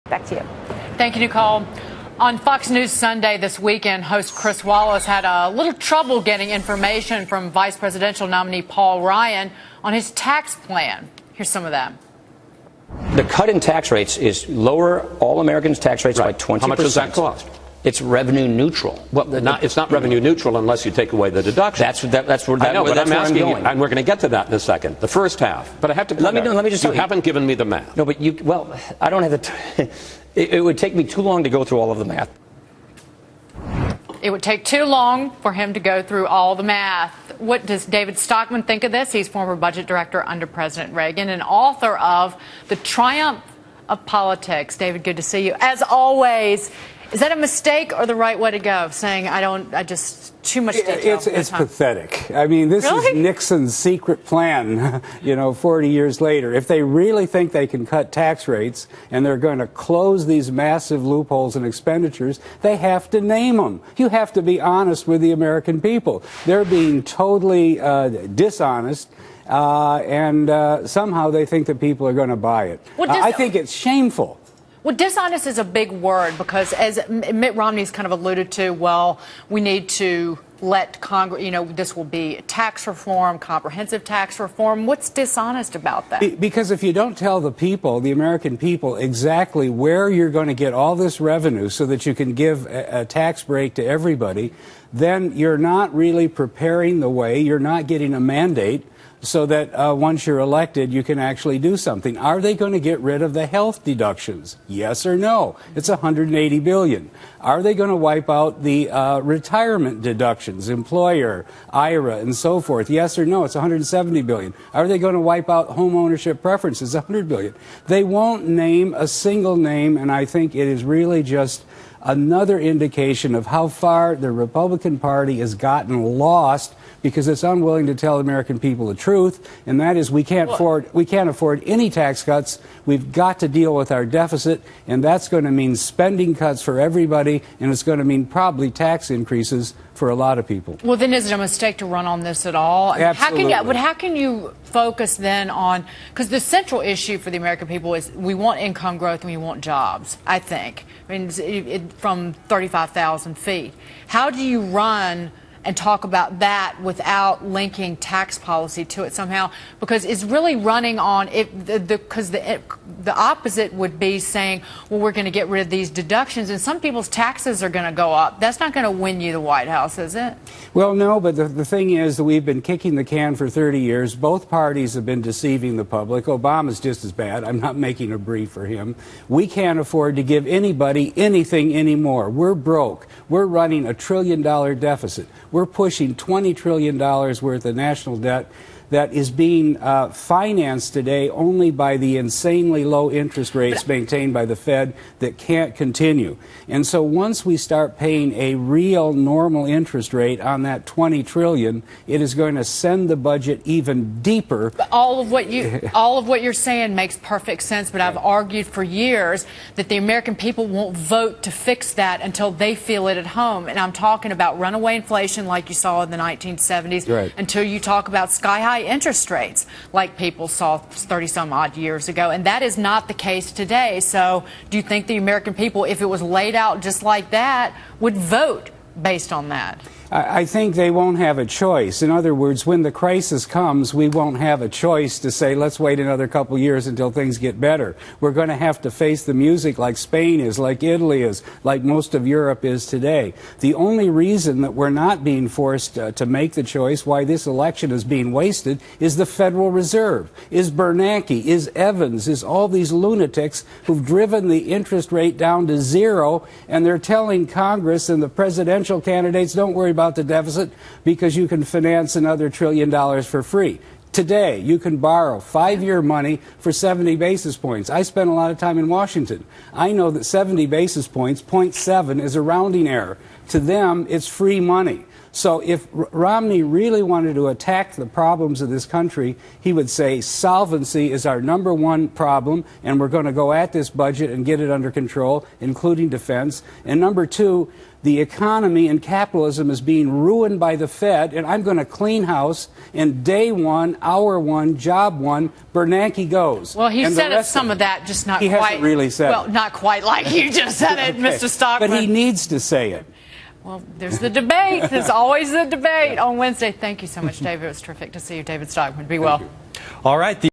Back to you. Thank you, Nicole. On Fox News Sunday this weekend, host Chris Wallace had a little trouble getting information from vice presidential nominee Paul Ryan on his tax plan. Here's some of that. The cut in tax rates is lower all Americans' tax rates by 20%. How much does that cost? It's revenue neutral. Well, it's not revenue neutral unless you take away the deduction. That's where I'm asking going. you, and we're going to get to that in a second. The first half, but I have to. Let me just. You haven't given me the math. No, but I don't have the. It would take me too long to go through all of the math. It would take too long for him to go through all the math. What does David Stockman think of this? He's former budget director under President Reagan and author of The Triumph of Politics. David, good to see you. As always, is that a mistake or the right way to go? Saying too much detail. It's pathetic. I mean, this really? is Nixon's secret plan, 40 years later. If they really think they can cut tax rates and they're going to close these massive loopholes in expenditures, they have to name them. You have to be honest with the American people. They're being totally dishonest. And somehow they think that people are going to buy it. I think it's shameful. Well, dishonest is a big word because, as Mitt Romney's kind of alluded to, we need to let Congress, this will be tax reform, comprehensive tax reform. What's dishonest about that? Because if you don't tell the people, the American people, exactly where you're going to get all this revenue so that you can give a tax break to everybody, then you're not really preparing the way. You're not getting a mandate so that once you're elected, you can actually do something. Are they going to get rid of the health deductions? Yes or no? It's $180 billion. Are they going to wipe out the retirement deductions, employer, IRA, and so forth? Yes or no? It's $170 billion. Are they going to wipe out home ownership preferences? $100 billion. They won't name a single name, and I think it is really just another indication of how far the Republican Party has gotten lost because it's unwilling to tell the American people the truth, and that is we can't afford any tax cuts. We've got to deal with our deficit, and that's going to mean spending cuts for everybody, and it's going to mean probably tax increases for a lot of people. Well, then is it a mistake to run on this at all? Absolutely. How can you focus then on, because the central issue for the American people is we want income growth and we want jobs, I think. I mean, from 35,000 feet. How do you run and talk about that without linking tax policy to it somehow? Because it's really running on it, because the opposite would be saying, well, we're going to get rid of these deductions and some people's taxes are going to go up. That's not going to win you the White House, is it? Well, no, but the thing is that we've been kicking the can for 30 years. Both parties have been deceiving the public. Obama's just as bad. I'm not making a brief for him. We can't afford to give anybody anything anymore. We're broke. We're running $1 trillion deficit. We're pushing $20 trillion worth of national debt that is being financed today only by the insanely low interest rates maintained by the Fed that can't continue. And so once we start paying a real normal interest rate on that $20 trillion, it is going to send the budget even deeper. But all of what you're saying makes perfect sense, but I've argued for years that the American people won't vote to fix that until they feel it at home. And I'm talking about runaway inflation like you saw in the 1970s, until you talk about sky-high interest rates like people saw 30-some-odd years ago. And that is not the case today. So do you think the American people, if it was laid out just like that, would vote based on that? I think they won't have a choice. In other words, when the crisis comes, we won't have a choice to say, let's wait another couple years until things get better. We're going to have to face the music like Spain is, like Italy is, like most of Europe is today. The only reason that we're not being forced to make the choice, why this election is being wasted, is the Federal Reserve, is Bernanke, is Evans, is all these lunatics who've driven the interest rate down to zero, and they're telling Congress and the presidential candidates, don't worry about the deficit because you can finance another $1 trillion for free. Today, you can borrow 5-year money for 70 basis points. I spent a lot of time in Washington. I know that 70 basis points, 0.7, is a rounding error. To them, it's free money. So if Romney really wanted to attack the problems of this country, he would say solvency is our #1 problem, and we're going to go at this budget and get it under control, including defense. And #2, the economy and capitalism is being ruined by the Fed, and I'm going to clean house, and day one, hour one, job one, Bernanke goes. Well, he and said some of that, just not he quite. He hasn't really said well, it. not quite like you just said it, Okay. Mr. Stockman. But he needs to say it. Well, there's the debate. There's always the debate on Wednesday. Thank you so much, David. It was terrific to see you, David Stockman. Be well. All right.